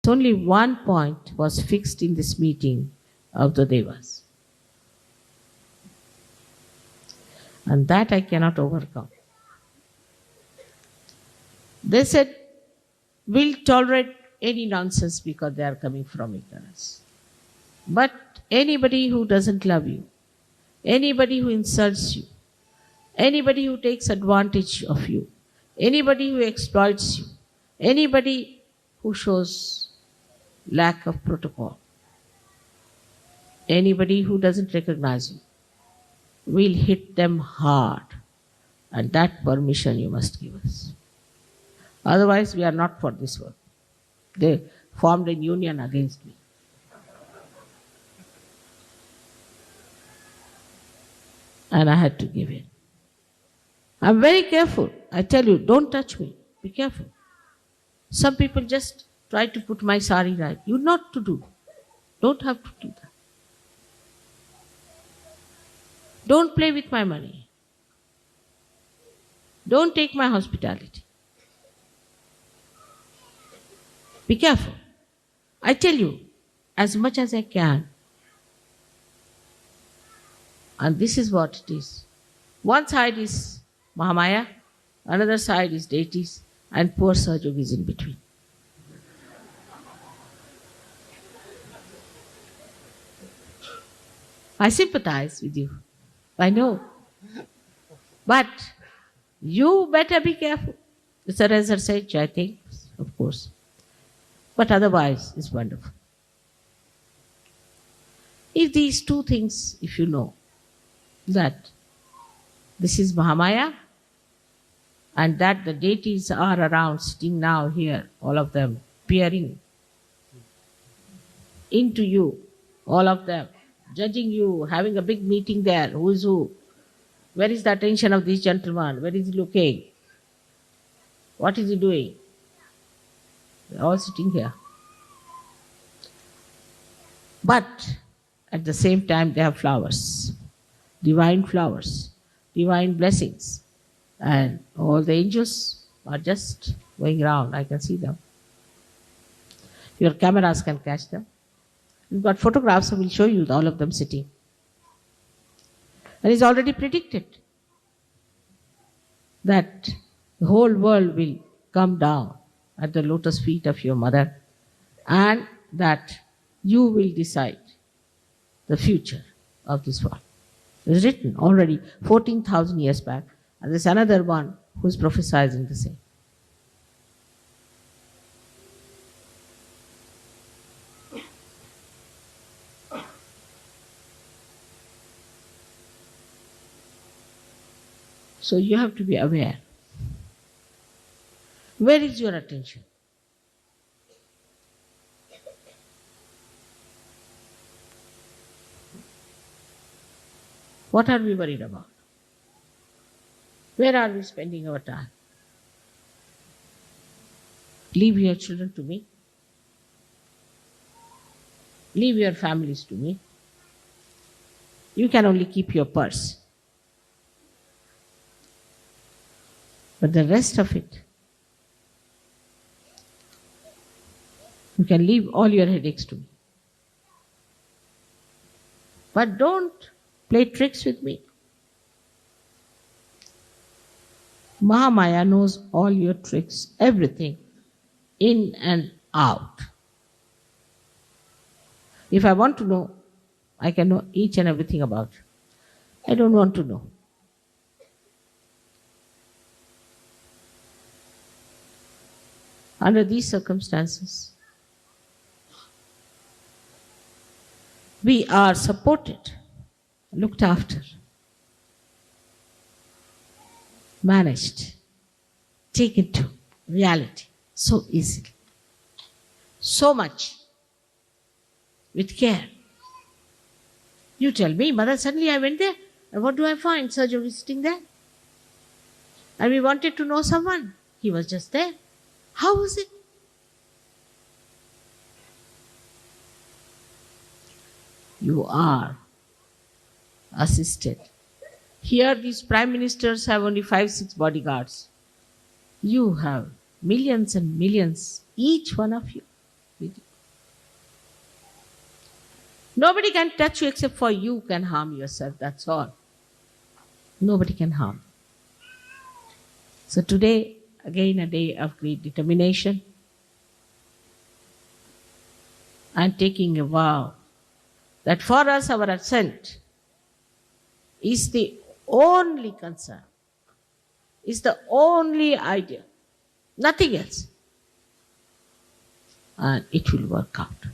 only one point was fixed in this meeting of the Devas. And that I cannot overcome. They said, we'll tolerate any nonsense because they are coming from ignorance. But anybody who doesn't love you, anybody who insults you, anybody who takes advantage of you, anybody who exploits you, anybody who shows lack of protocol, anybody who doesn't recognize you, we'll hit them hard. And that permission you must give us. Otherwise, we are not for this work. They formed a union against me. And I had to give in. I'm very careful. I tell you, don't touch me. Be careful. Some people just try to put my sari right. You're not to do. Don't have to do that. Don't play with my money. Don't take my hospitality. Be careful. I tell you, as much as I can. And this is what it is. One side is Mahamaya, another side is deities, and poor Sahajog is in between. I sympathize with you. I know. But you better be careful. It's a razor edge, I think, of course. But otherwise, it's wonderful. If these two things, if you know, that this is Mahamaya, and that the deities are around, sitting now here, all of them, peering into you, all of them, judging you, having a big meeting there, who is who, where is the attention of this gentleman, where is he looking, what is he doing? They're all sitting here. But at the same time they have flowers, divine blessings. And all the angels are just going around. I can see them. Your cameras can catch them. We've got photographs, I will show you all of them sitting. And it's already predicted that the whole world will come down at the lotus feet of your mother, and that you will decide the future of this world. It is written already 14,000 years back, and there's another one who is prophesying the same. So you have to be aware. Where is your attention? What are we worried about? Where are we spending our time? Leave your children to me. Leave your families to me. You can only keep your purse. But the rest of it, you can leave all your headaches to me. But don't play tricks with me. Mahamaya knows all your tricks, everything, in and out. If I want to know, I can know each and everything about you. I don't want to know. Under these circumstances, we are supported, looked after, managed, taken to reality so easily, so much, with care. You tell me, Mother, suddenly I went there, and what do I find? Sahajog is sitting there. And we wanted to know someone. He was just there. How was it? You are assisted. Here these prime ministers have only 5-6 bodyguards. You have millions and millions, each one of you, with you. Nobody can touch you except for you can harm yourself, that's all. Nobody can harm. So today, again a day of great determination. I'm taking a vow that for us our ascent is the only concern, is the only idea, nothing else. And it will work out.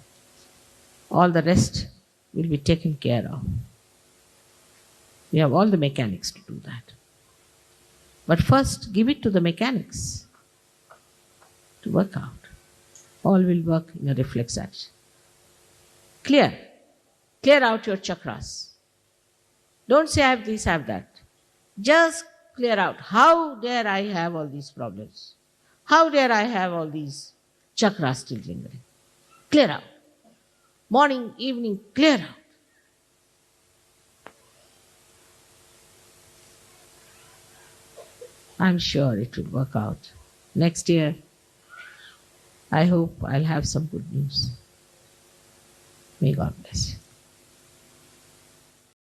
All the rest will be taken care of. We have all the mechanics to do that. But first, give it to the mechanics to work out. All will work in a reflex action. Clear. Clear out your chakras. Don't say I have this, I have that. Just clear out. How dare I have all these problems? How dare I have all these chakras still lingering? Clear out. Morning, evening, clear out. I'm sure it will work out. Next year, I hope I'll have some good news. May God bless you.